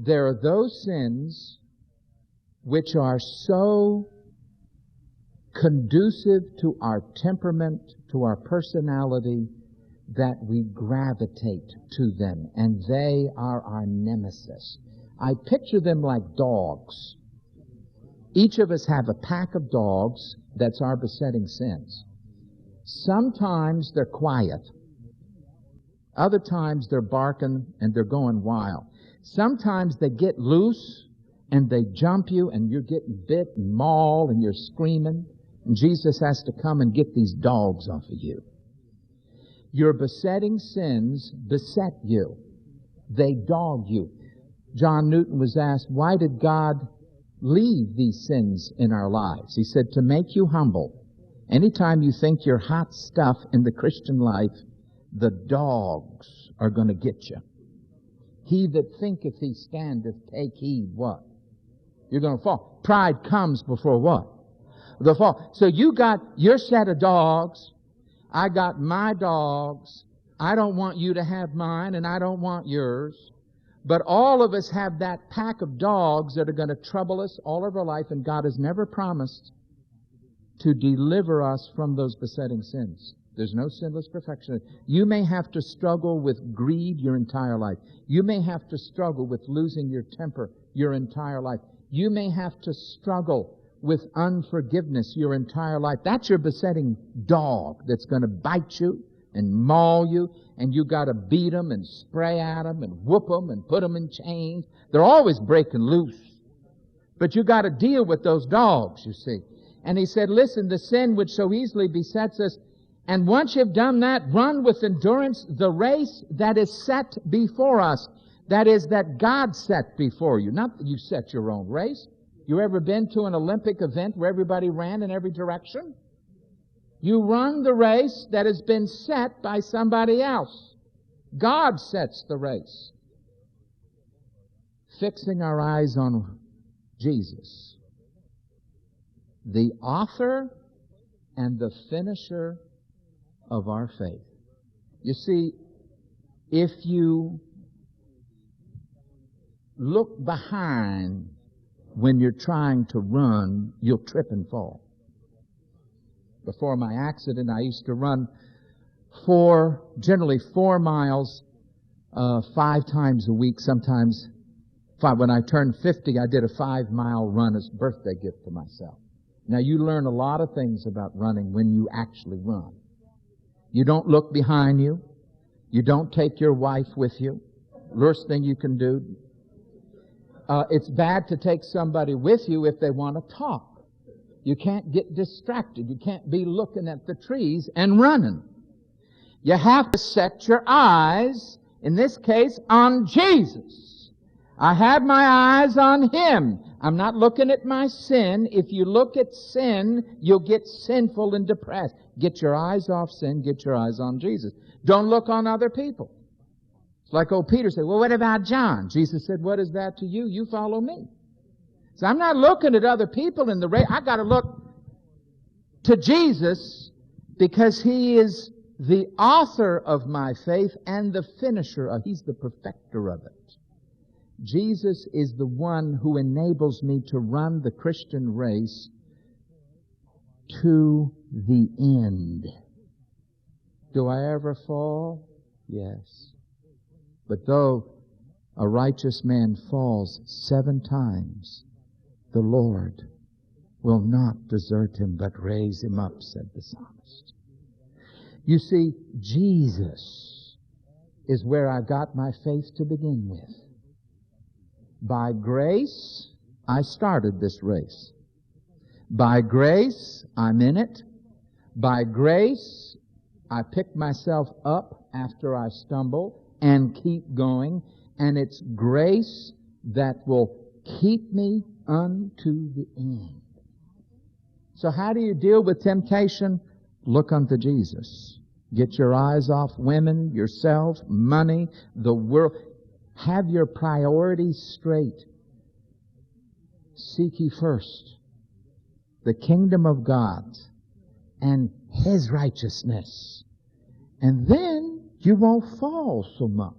there are those sins which are so conducive to our temperament, to our personality, that we gravitate to them, and they are our nemesis. I picture them like dogs. Each of us have a pack of dogs that's our besetting sins. Sometimes they're quiet. Other times they're barking and they're going wild. Sometimes they get loose and they jump you and you're getting bit and mauled and you're screaming. And Jesus has to come and get these dogs off of you. Your besetting sins beset you. They dog you. John Newton was asked, why did God leave these sins in our lives? He said, to make you humble. Anytime you think you're hot stuff in the Christian life, the dogs are going to get you. He that thinketh he standeth, take heed what? You're going to fall. Pride comes before what? The fall. So you got your set of dogs. I got my dogs. I don't want you to have mine, and I don't want yours. But all of us have that pack of dogs that are going to trouble us all of our life, and God has never promised to deliver us from those besetting sins. There's no sinless perfection. You may have to struggle with greed your entire life. You may have to struggle with losing your temper your entire life. You may have to struggle with unforgiveness your entire life. That's your besetting dog that's going to bite you and maul you, and you got to beat them and spray at them and whoop them and put them in chains. They're always breaking loose. But you got to deal with those dogs, you see. And he said, listen, the sin which so easily besets us, and once you've done that, run with endurance the race that is set before us. That is, that God set before you. Not that you set your own race. You ever been to an Olympic event where everybody ran in every direction? You run the race that has been set by somebody else. God sets the race. Fixing our eyes on Jesus, the author and the finisher of our faith. You see, if you look behind when you're trying to run, you'll trip and fall. Before my accident, I used to run generally 4 miles, 5 times a week, sometimes 5. When I turned 50, I did a 5-mile run as a birthday gift to myself. Now, you learn a lot of things about running when you actually run. You don't look behind you. You don't take your wife with you. Worst thing you can do. It's bad to take somebody with you if they want to talk. You can't get distracted. You can't be looking at the trees and running. You have to set your eyes, in this case, on Jesus. I have my eyes on Him. I'm not looking at my sin. If you look at sin, you'll get sinful and depressed. Get your eyes off sin. Get your eyes on Jesus. Don't look on other people. It's like old Peter said, well, what about John? Jesus said, what is that to you? You follow me. So I'm not looking at other people in the race. I got to look to Jesus because He is the author of my faith and the finisher of. He's the perfecter of it. Jesus is the one who enables me to run the Christian race to the end. Do I ever fall? Yes. But though a righteous man falls 7 times, the Lord will not desert him, but raise him up, said the psalmist. You see, Jesus is where I got my faith to begin with. By grace, I started this race. By grace, I'm in it. By grace, I pick myself up after I stumble and keep going. And it's grace that will keep me unto the end. So how do you deal with temptation? Look unto Jesus. Get your eyes off women, yourself, money, the world. Have your priorities straight. Seek ye first the kingdom of God and His righteousness. And then you won't fall so much.